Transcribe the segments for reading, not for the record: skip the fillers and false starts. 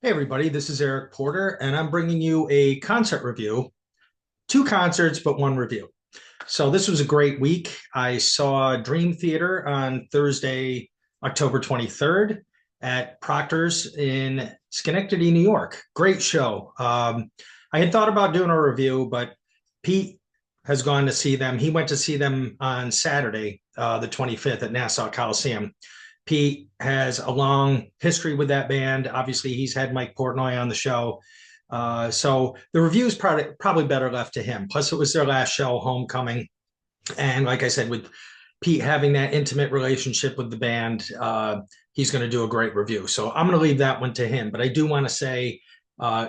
Hey everybody, this is Eric Porter, and I'm bringing you a concert review. Two concerts, but one review. So this was a great week. I saw Dream Theater on Thursday, October 23rd at Proctor's in Schenectady, New York. Great show. I had thought about doing a review, but Pete has gone to see them. He went to see them on Saturday, the 25th at Nassau Coliseum. Pete has a long history with that band. Obviously, he's had Mike Portnoy on the show. So the review is probably better left to him. Plus, it was their last show, Homecoming. And like I said, with Pete having that intimate relationship with the band, he's going to do a great review. So I'm going to leave that one to him. But I do want to say, uh,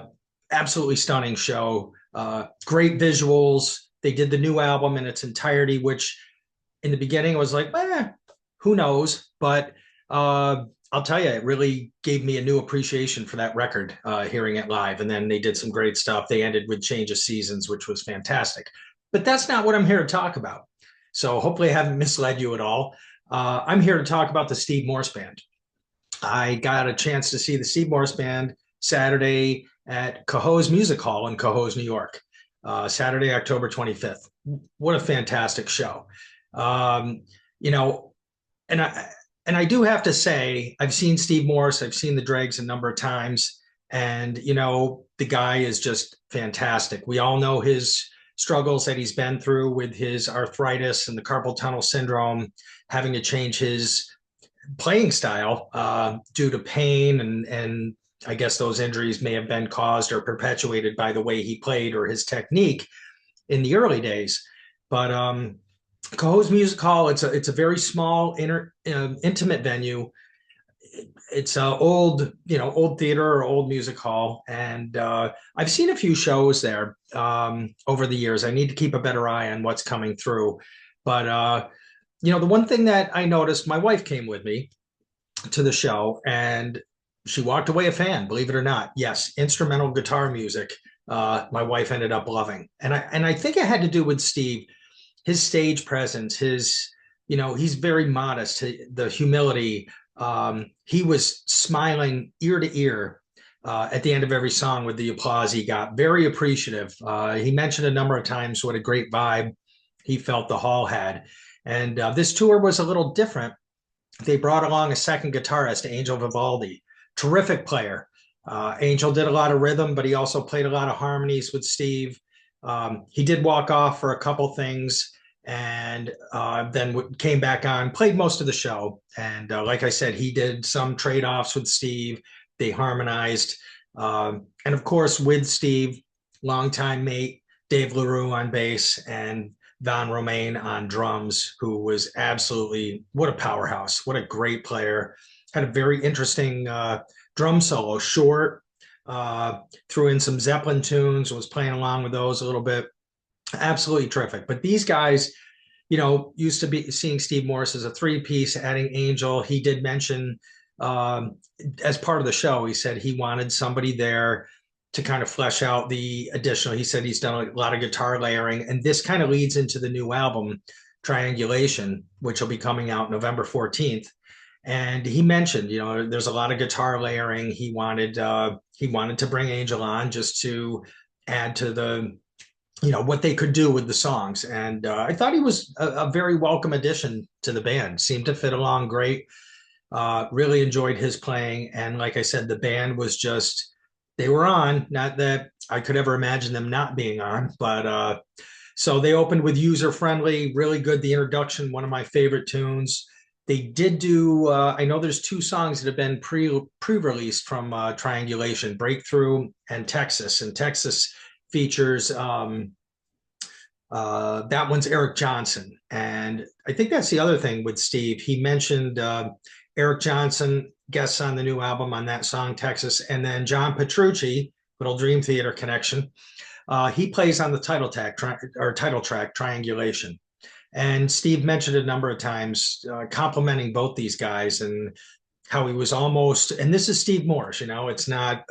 absolutely stunning show. Great visuals. They did the new album in its entirety, which in the beginning I was like, who knows? But I'll tell you, it really gave me a new appreciation for that record, hearing it live. And then they did some great stuff. They ended with Change of Seasons, which was fantastic. But that's not what I'm here to talk about. So hopefully I haven't misled you at all. I'm here to talk about the Steve Morse Band. I got a chance to see the Steve Morse Band Saturday at Cohoes Music Hall in Cohoes, New York. Saturday, October 25th. What a fantastic show. Um, you know, and I do have to say, I've seen Steve Morse, I've seen the Dregs a number of times, and the guy is just fantastic. We all know his struggles that he's been through with his arthritis and the carpal tunnel syndrome, having to change his playing style due to pain and I guess those injuries may have been caused or perpetuated by the way he played or his technique in the early days. But Cohoes Music Hall, it's a very small, intimate venue. It's a old theater or old music hall, and I've seen a few shows there over the years. I need to keep a better eye on what's coming through, but the one thing that I noticed, my wife came with me to the show, and she walked away a fan. Believe it or not, yes, instrumental guitar music. My wife ended up loving, and I think it had to do with Steve, his stage presence, he's very modest, the humility. He was smiling ear to ear at the end of every song with the applause he got. Very appreciative. He mentioned a number of times what a great vibe he felt the hall had. And this tour was a little different. They brought along a second guitarist, Angel Vivaldi, terrific player. Angel did a lot of rhythm, but he also played a lot of harmonies with Steve. He did walk off for a couple things and then came back on, played most of the show. And like I said, he did some trade offs with Steve. They harmonized. And of course, with Steve, longtime mate Dave LaRue on bass and Don Romain on drums, who was absolutely what a powerhouse, what a great player. Had a very interesting drum solo, short, threw in some Zeppelin tunes, was playing along with those a little bit. Absolutely terrific. But these guys, used to be seeing Steve Morse as a three-piece, adding Angel. He did mention as part of the show, he said he wanted somebody there to kind of flesh out the additional. He said he's done a lot of guitar layering, and this kind of leads into the new album, Triangulation, which will be coming out November 14th. And he mentioned, there's a lot of guitar layering. He wanted to bring Angel on just to add to the what they could do with the songs. And I thought he was a very welcome addition to the band. Seemed to fit along great. Really enjoyed his playing, and like I said, the band was just they were on. Not that I could ever imagine them not being on, but so they opened with User Friendly, really good. The introduction, one of my favorite tunes. They did do. I know there's two songs that have been pre-released from Triangulation, Breakthrough and Texas. And Texas features that one's Eric Johnson, and I think that's the other thing with Steve. He mentioned Eric Johnson guests on the new album on that song Texas, and then John Petrucci, little Dream Theater connection. He plays on the title track Triangulation. And Steve mentioned a number of times complimenting both these guys and how he was almost, and this is Steve Morse, it's not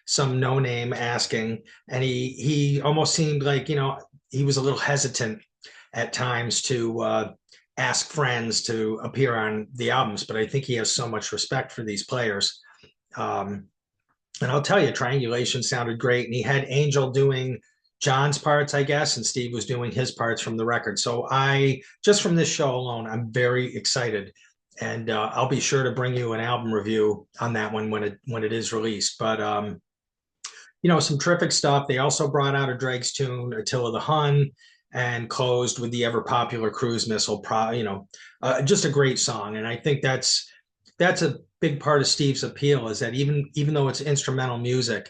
some no name asking. And he almost seemed like, he was a little hesitant at times to ask friends to appear on the albums, but I think he has so much respect for these players. Um, And I'll tell you, triangulation sounded great. And he had Angel doing John's parts, I guess, and Steve was doing his parts from the record. So just from this show alone, I'm very excited. And I'll be sure to bring you an album review on that one when it is released. But some terrific stuff. They also brought out a Dregs tune, Attila the Hun, and closed with the ever popular Cruise Missile. Just a great song. And I think that's a big part of Steve's appeal is that even though it's instrumental music,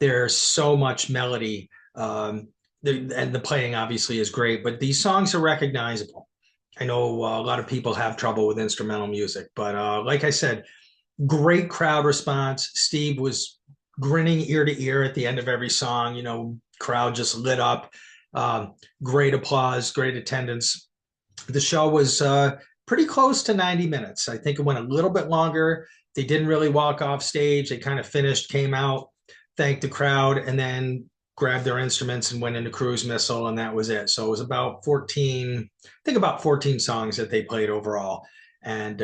there's so much melody. And the playing obviously is great, but these songs are recognizable. I know a lot of people have trouble with instrumental music, but like I said, great crowd response. Steve was grinning ear to ear at the end of every song. Crowd just lit up. Great applause, great attendance. The show was pretty close to 90 minutes. I think it went a little bit longer. They didn't really walk off stage. They kind of finished, came out, thanked the crowd, and then grabbed their instruments and went into Cruise Missile, and that was it. So it was about 14, I think about 14 songs that they played overall. And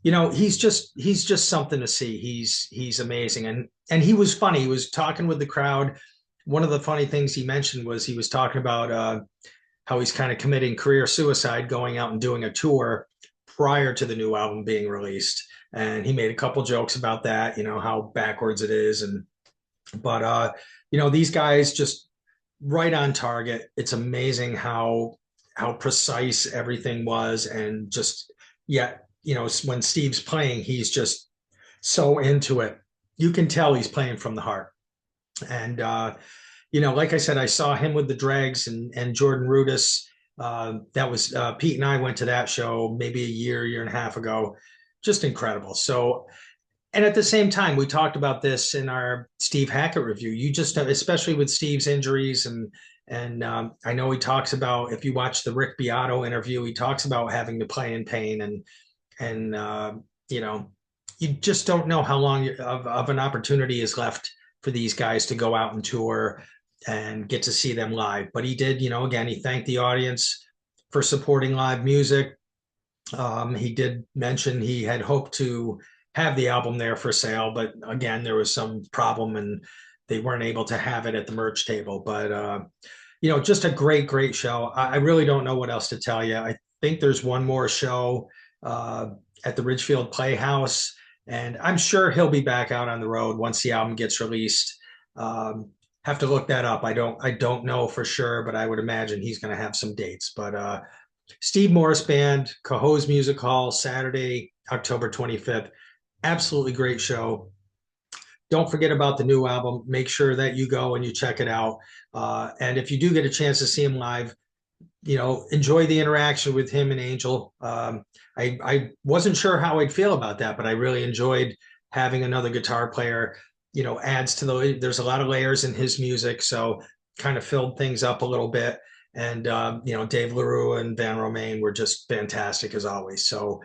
he's just something to see. He's amazing. And he was funny. He was talking with the crowd. One of the funny things he mentioned was he was talking about how he's kind of committing career suicide, going out and doing a tour prior to the new album being released. And he made a couple jokes about that, how backwards it is. But these guys just right on target. It's amazing how precise everything was. And just, yeah, when Steve's playing, he's just so into it. You can tell he's playing from the heart. And, like I said, I saw him with the Dregs and Jordan Rudess. That was Pete and I went to that show maybe a year and a half ago. Just incredible. So, and at the same time, we talked about this in our Steve Hackett review. You just, especially with Steve's injuries, and I know he talks about, if you watch the Rick Beato interview, he talks about having to play in pain, and you just don't know how long of an opportunity is left for these guys to go out and tour and get to see them live. But he did, again, he thanked the audience for supporting live music. He did mention he had hoped to have the album there for sale, but again, there was some problem and they weren't able to have it at the merch table. But just a great show. I really don't know what else to tell you. I think there's one more show at the Ridgefield Playhouse, and I'm sure he'll be back out on the road once the album gets released. Have to look that up. I don't know for sure, but I would imagine he's going to have some dates. But Steve Morse Band, Cohoes Music Hall, Saturday, October 25th. Absolutely great show. Don't forget about the new album. Make sure that you go and you check it out. And if you do get a chance to see him live, enjoy the interaction with him and Angel. I wasn't sure how I'd feel about that, but I really enjoyed having another guitar player. Adds to there's a lot of layers in his music, so kind of filled things up a little bit. And Dave LaRue and Van Romain were just fantastic as always. So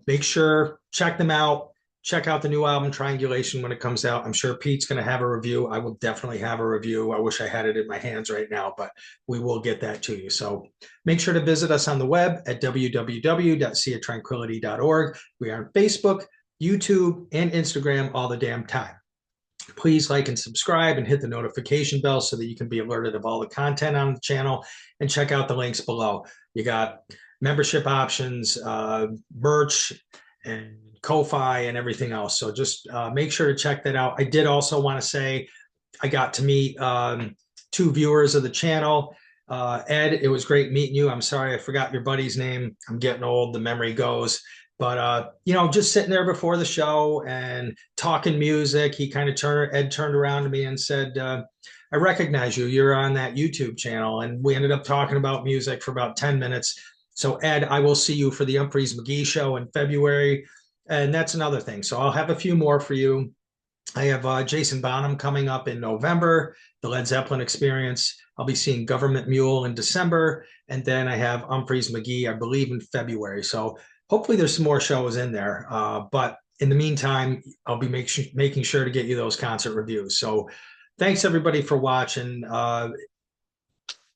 make sure, check them out. Check out the new album Triangulation when it comes out. I'm sure Pete's going to have a review. I will definitely have a review. I wish I had it in my hands right now, but we will get that to you. So make sure to visit us on the web at www.seatranquility.org. We are on Facebook, YouTube, and Instagram all the damn time. Please like and subscribe and hit the notification bell so that you can be alerted of all the content on the channel, and check out the links below. You got membership options, merch, and Ko-Fi and everything else. So just make sure to check that out. I did also want to say I got to meet two viewers of the channel. Ed, it was great meeting you. I'm sorry I forgot your buddy's name. I'm getting old, the memory goes. But just sitting there before the show and talking music, Ed turned around to me and said, I recognize you. You're on that YouTube channel. And we ended up talking about music for about 10 minutes. So Ed, I will see you for the Humphreys McGee show in February. And that's another thing. So I'll have a few more for you. I have Jason Bonham coming up in November, the Led Zeppelin Experience. I'll be seeing Government Mule in December. And then I have Humphreys McGee, I believe, in February. So hopefully there's some more shows in there. But in the meantime, I'll be making sure to get you those concert reviews. So thanks, everybody, for watching.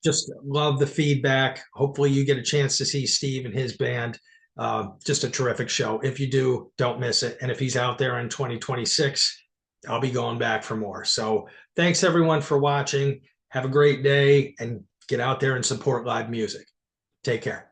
Just love the feedback. Hopefully you get a chance to see Steve and his band. Just a terrific show. If you do, don't miss it. And if he's out there in 2026, I'll be going back for more. So thanks everyone for watching. Have a great day and get out there and support live music. Take care.